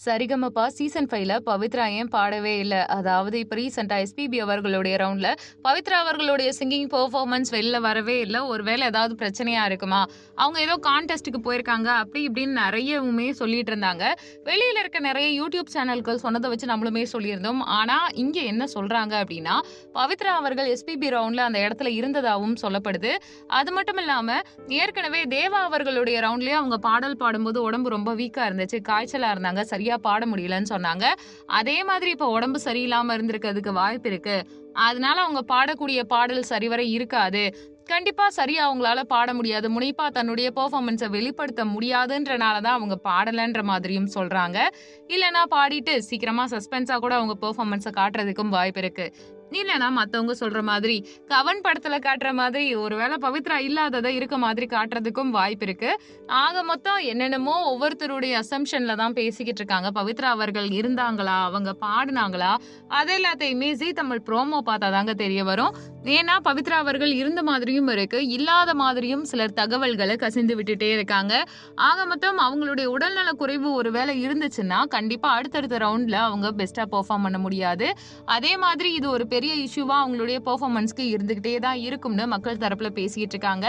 Sa Re Ga Ma Pa season 5ல Pavithra ஏன் பாடவே இல்ல? அதாவது இப்ப ரீசென்ட்டா எஸ்பிபி அவர்களுடைய ரவுண்ட்ல பவித்ரா அவர்களுடைய சிங்கிங் பெர்ஃபார்மன்ஸ் வெளில வரவே இல்ல. ஒருவேளை ஏதாவது பிரச்சனையா இருக்குமா? அவங்க ஏதோ கான்டெஸ்ட்க்கு போயிருக்காங்க. அப்படி இப்படின்னு நெறையவுமே சொல்லிட்டு இருந்தாங்க. வெளியில இருக்க நெறைய யூடியூப் சேனல்கள் சொன்னத வச்சு நம்மளுமே சொல்லியிருந்தோம். ஆனா இங்க என்ன சொல்றாங்க அப்படின்னா, பவித்ரா அவர்கள் எஸ்பிபி ரவுண்ட்ல அந்த இடத்துல இருந்ததாவும் சொல்லப்படுது. அது மட்டும் இல்லாம ஏற்கனவே தேவா அவர்களுடைய ரவுண்ட்லயே அவங்க பாடல் பாடும்போது உடம்பு ரொம்ப வீக்கா இருந்துச்சு. காய்ச்சலா இருந்தாங்க. சரியா பாட முடியலன்னு சொன்னாங்க. அதே மாதிரி இப்ப உடம்பு சரியில்லாம இருந்திருக்கிறதுக்கு வாய்ப்பு இருக்கு. அதனால அவங்க பாடக்கூடிய பாடல் சரிவர இருக்காது. கண்டிப்பா சரியா அவங்களால பாட முடியாது. முனைப்பா தன்னுடைய பெர்ஃபார்மன்ஸ வெளிப்படுத்த முடியாதுன்றனால தான் அவங்க பாடலன்ற மாதிரியும் சொல்றாங்க. இல்லன்னா பாடிட்டு சீக்கிரமா சஸ்பென்ஸா கூட அவங்க பெர்ஃபார்மன்ஸ காட்டுறதுக்கும் வாய்ப்பு இருக்கு. இல்லன்னா மத்தவங்க சொல்ற மாதிரி கவன் படத்துல காட்டுற மாதிரி ஒருவேளை பவித்ரா இல்லாதத இருக்க மாதிரி காட்டுறதுக்கும் வாய்ப்பு இருக்கு. ஆக மொத்தம் என்னென்னமோ ஒவ்வொருத்தருடைய அசம்ப்ஷன்ல தான் பேசிக்கிட்டு இருக்காங்க. பவித்ரா அவர்கள் இருந்தாங்களா? அவங்க பாடுனாங்களா? அது எல்லாத்தையுமே ஜீ தமிழ் ப்ரோமோ பார்த்தா தாங்க தெரிய வரும். ஏன்னா பவித்ரா அவர்கள் இருந்த மாதிரியும் இருக்கு, இல்லாத மாதிரியும் சிலர் தகவல்கள கசிந்து விட்டுட்டே இருக்காங்க. ஆக மொத்தம் அவங்களுடைய உடல்நல குறைவு ஒருவேளை இருந்துச்சுன்னா, கண்டிப்பா அடுத்தடுத்த ரவுண்ட்ல அவங்க பெஸ்ட்டா பெர்ஃபார்ம் பண்ண முடியாது. அதே மாதிரி இது ஒரு பெரிய இஷ்யூவா அவங்களுடைய பெர்ஃபார்மன்ஸ்க்கு இருந்துகிட்டே தான் இருக்கும்னு மக்கள் தரப்புல பேசிட்டு இருக்காங்க.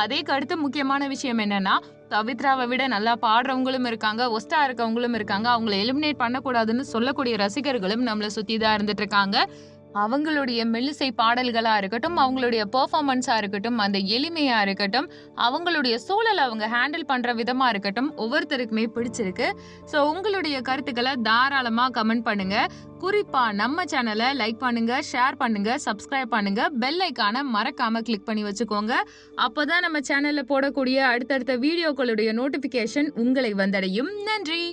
அதேக்கு அடுத்து முக்கியமான விஷயம் என்னன்னா, பவித்ராவை விட நல்லா பாடுறவங்களும் இருக்காங்க, ஒஸ்டா இருக்கவங்களும் இருக்காங்க. அவங்கள எலிமினேட் பண்ணக்கூடாதுன்னு சொல்லக்கூடிய ரசிகர்களும் நம்மள சுத்தி தான் இருந்துட்டு இருக்காங்க. அவங்களுடைய மெல்லிசை பாடல்களா இருக்கட்டும், அவங்களுடைய பெர்ஃபார்மன்ஸா இருக்கட்டும், அந்த எளிமையா இருக்கட்டும், அவங்களுடைய சூழல அவங்க ஹேண்டில் பண்ற விதமா இருக்கட்டும், ஒவ்வொருத்தருக்குமே பிடிச்சிருக்கு. ஸோ உங்களுடைய கருத்துக்கள தாராளமா கமெண்ட் பண்ணுங்க. குறிப்பா நம்ம சேனல லைக் பண்ணுங்க, ஷேர் பண்ணுங்க, சப்ஸ்கிரைப் பண்ணுங்க, பெல் ஐகான மறக்காம கிளிக் பண்ணி வச்சுக்கோங்க. அப்பதான் நம்ம சேனல்ல போடக்கூடிய அடுத்தடுத்த வீடியோக்களுடைய நோட்டிபிகேஷன் உங்களை வந்தடையும். நன்றி.